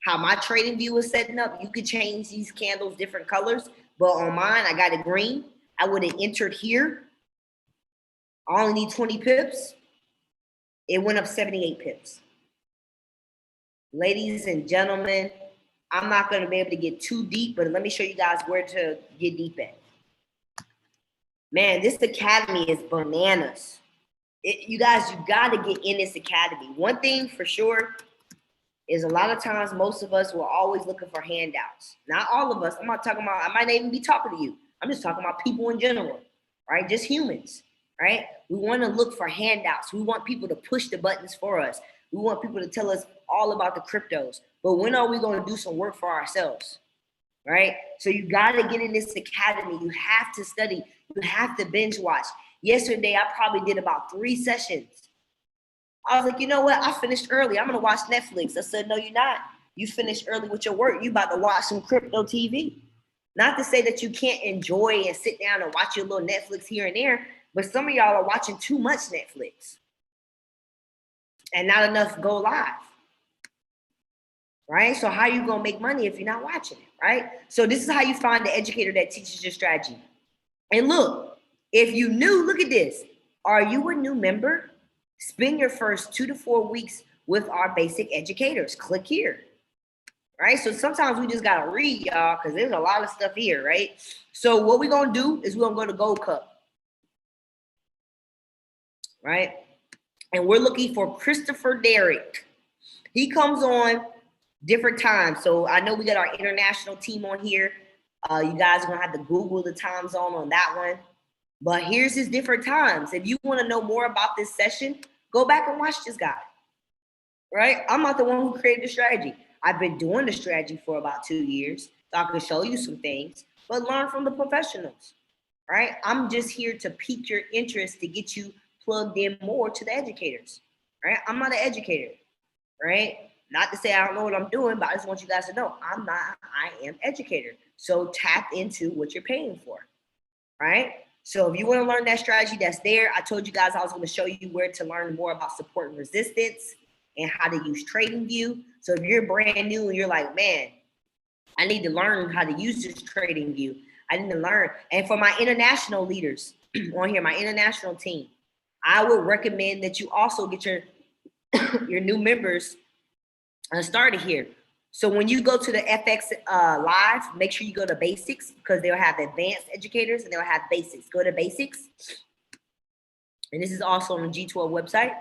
how my trading view is setting up, you could change these candles different colors, but on mine, I got it green. I would have entered here. I only need 20 pips. It went up 78 pips. Ladies and gentlemen, I'm not gonna be able to get too deep, but let me show you guys where to get deep at. Man, this academy is bananas. You guys, you got to get in this academy. One thing for sure is a lot of times, most of us were always looking for handouts. Not all of us. I'm not talking about, I might not even be talking to you. I'm just talking about people in general, right? Just humans, right? We want to look for handouts. We want people to push the buttons for us. We want people to tell us all about the cryptos. But when are we going to do some work for ourselves, right? So you got to get in this academy. You have to study. You have to binge watch. Yesterday, I probably did about 3 sessions. I was like, you know what? I finished early. I'm going to watch Netflix. I said, no, you're not. You finished early with your work. You about to watch some crypto TV. Not to say that you can't enjoy and sit down and watch your little Netflix here and there, but some of y'all are watching too much Netflix and not enough go live, right? So how are you going to make money if you're not watching it, right? So this is how you find the educator that teaches your strategy. And look, if you new, look at this. Are you a new member? Spend your first 2 to 4 weeks with our basic educators. Click here, right? So sometimes we just got to read, y'all, because there's a lot of stuff here, right? So what we're going to do is we're going to go to Gold Cup, right? And we're looking for Christopher Derrick. He comes on different times. So I know we got our international team on here. You guys are going to have to Google the time zone on that one. But here's his different times. If you want to know more about this session, go back and watch this guy, right? I'm not the one who created the strategy. I've been doing the strategy for about 2 years, so I can show you some things, but learn from the professionals, right? I'm just here to pique your interest to get you plugged in more to the educators, right? I'm not an educator, right? Not to say I don't know what I'm doing, but I just want you guys to know I'm not, I am educator. So tap into what you're paying for, right? So if you want to learn that strategy, that's there. I told you guys I was going to show you where to learn more about support and resistance and how to use TradingView. So if you're brand new and you're like, man, I need to learn how to use this TradingView. I need to learn. And for my international leaders on here, my international team, I would recommend that you also get your, your new members started here. So when you go to the FX Live, make sure you go to basics because they'll have advanced educators and they'll have basics. Go to basics. And this is also on the G12 website.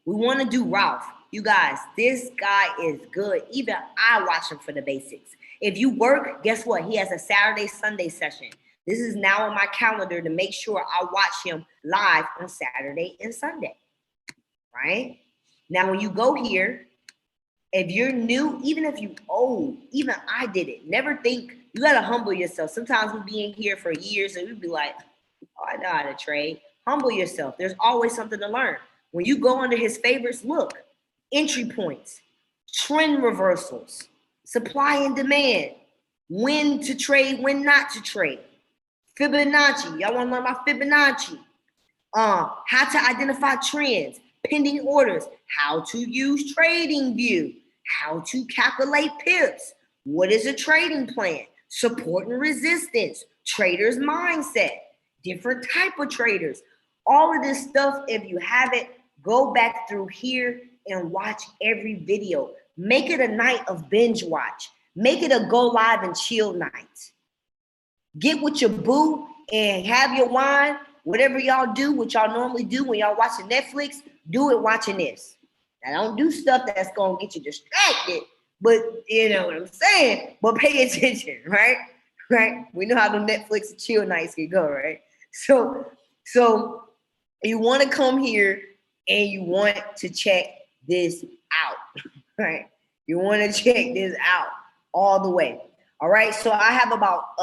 We want to do Ralph. You guys, this guy is good. Even I watch him for the basics. If you work, guess what? He has a Saturday, Sunday session. This is now on my calendar to make sure I watch him live on Saturday and Sunday, right? Now, when you go here, if you're new, even if you old, even I did it. Never think, you got to humble yourself. Sometimes we be in here for years and we'd be like, oh, I know how to trade. Humble yourself. There's always something to learn. When you go under his favorites, look, entry points, trend reversals, supply and demand, when to trade, when not to trade, Fibonacci. Y'all want to learn about Fibonacci? How to identify trends, pending orders, how to use TradingView, how to calculate pips, what is a trading plan, support and resistance, trader's mindset, different type of traders. All of this stuff, if you haven't, go back through here and watch every video. Make it a night of binge watch. Make it a go live and chill night. Get with your boo and have your wine. Whatever y'all do, what y'all normally do when y'all watching Netflix, do it watching this. Now, don't do stuff that's going to get you distracted, but you know what I'm saying? But pay attention, right? Right? We know how the Netflix and chill nights can go, right? So you want to come here and you want to check this out, right? You want to check this out all the way. All right, so I have about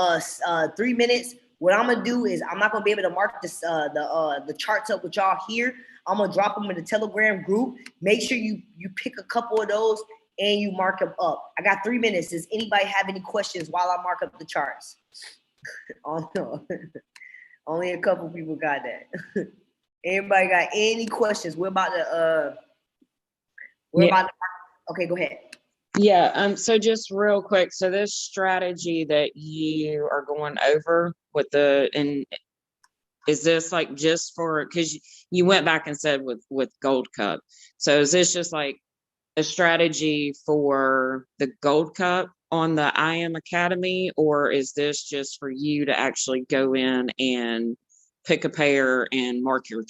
3 minutes. What I'm gonna do is I'm not gonna be able to mark this the charts up with y'all here. I'm gonna drop them in the Telegram group. Make sure you pick a couple of those and you mark them up. I got 3 minutes. Does anybody have any questions while I mark up the charts? Oh no, only a couple people got that. Anybody got any questions? We're about to okay, go ahead. Yeah, so just real quick, so this strategy that you are going over with and is this like just for, because you went back and said with Gold Cup, so is this just like a strategy for the Gold Cup on the IM Academy, or is this just for you to actually go in and pick a pair and mark your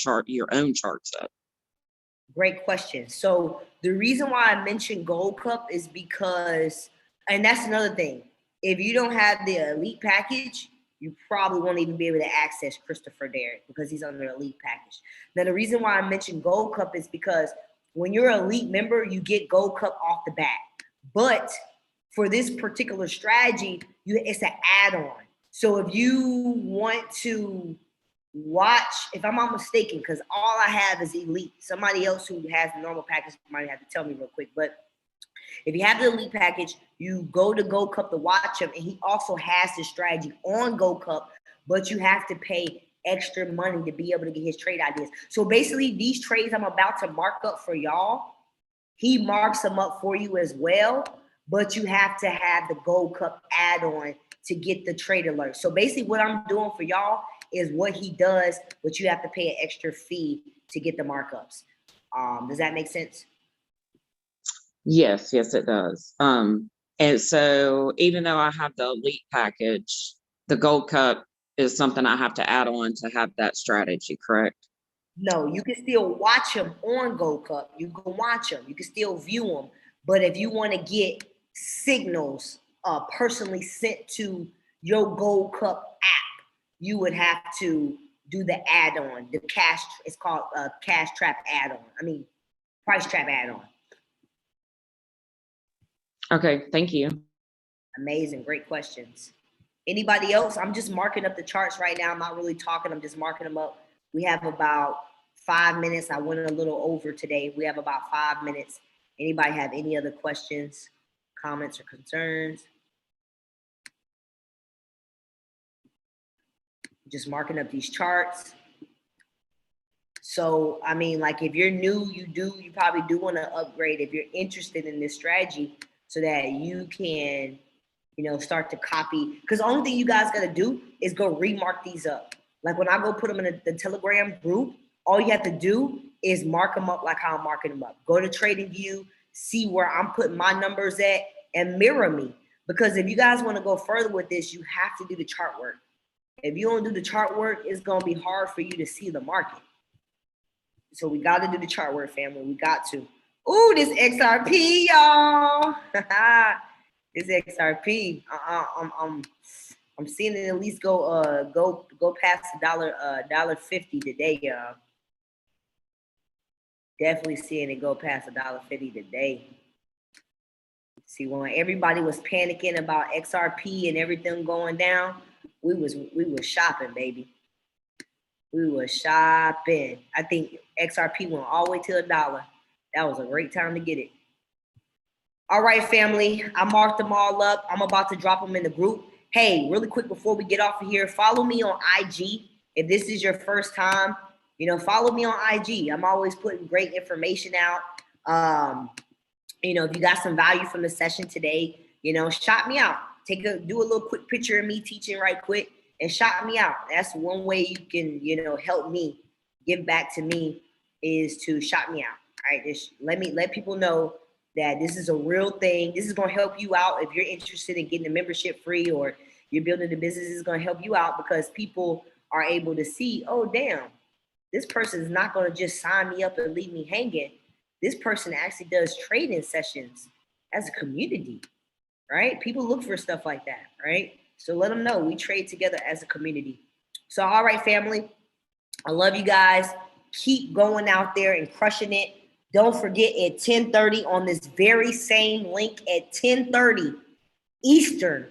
own charts up? Great question. So the reason why I mentioned Gold Cup is because, and that's another thing, if you don't have the elite package, you probably won't even be able to access Christopher Derrick because he's under the elite package. Now, the reason why I mentioned Gold Cup is because when you're an elite member, you get Gold Cup off the bat. But for this particular strategy, it's an add-on. So if you want to watch, if I'm not mistaken, because all I have is elite. Somebody else who has the normal package might have to tell me real quick. But if you have the elite package, you go to Gold Cup to watch him, and he also has this strategy on Gold Cup, but you have to pay extra money to be able to get his trade ideas. So basically, these trades I'm about to mark up for y'all, he marks them up for you as well, but you have to have the Gold Cup add-on to get the trade alert. So basically what I'm doing for y'all is what he does, but you have to pay an extra fee to get the markups. Does that make sense? Yes, it does. And so even though I have the elite package, the Gold Cup is something I have to add on to have that strategy, correct? No, you can still watch him on Gold Cup. You can watch him. You can still view him. But if you want to get signals personally sent to your Gold Cup app, you would have to do the add-on, the cash. It's called Cash Trap add-on. I mean, Price Trap add-on. Okay, thank you. Amazing, great questions. Anybody else? I'm just marking up the charts right now. I'm not really talking. I'm just marking them up. We have about 5 minutes. I went a little over today. We have about 5 minutes. Anybody have any other questions, comments, or concerns? Just marking up these charts. So, I mean, like if you're new, you probably do want to upgrade if you're interested in this strategy so that you can, start to copy. Because the only thing you guys got to do is go remark these up. Like when I go put them in the Telegram group, all you have to do is mark them up like how I'm marking them up. Go to Trading View, see where I'm putting my numbers at, and mirror me. Because if you guys want to go further with this, you have to do the chart work. If you don't do the chart work, it's going to be hard for you to see the market. So we got to do the chart work, family. We got to. Ooh, this XRP, y'all. This XRP. I'm seeing it at least go past $1.50 today, y'all. Definitely seeing it go past $1.50 today. See, when everybody was panicking about XRP and everything going down, we was shopping, baby. We were shopping. I think XRP went all the way to $1. That was a great time to get it. All right, family. I marked them all up. I'm about to drop them in the group. Hey, really quick before we get off of here, follow me on IG. If this is your first time, follow me on IG. I'm always putting great information out. If you got some value from the session today, shout me out. Do a little quick picture of me teaching right quick. and shout me out. That's one way you can, help me, give back to me, is to shout me out. All right, just let people know that this is a real thing. This is gonna help you out if you're interested in getting a membership free or you're building a business. This is gonna help you out because people are able to see, oh damn, this person is not gonna just sign me up and leave me hanging. This person actually does trading sessions as a community, right? People look for stuff like that, right? So let them know we trade together as a community. So, all right, family, I love you guys. Keep going out there and crushing it. Don't forget at 10:30 on this very same link at 10:30 Eastern,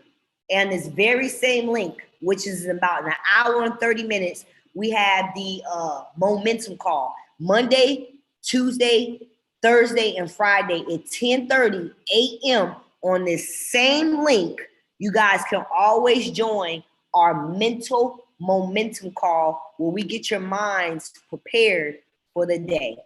and this very same link, which is about an hour and 30 minutes, we have the momentum call Monday, Tuesday, Thursday, and Friday at 10:30 a.m. on this same link. You guys can always join our mental momentum call where we get your minds prepared for the day.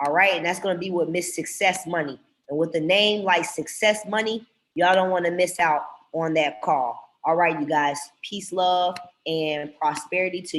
All right. And that's going to be with Miss Success Money. And with a name like Success Money, y'all don't want to miss out on that call. All right, you guys. Peace, love, and prosperity to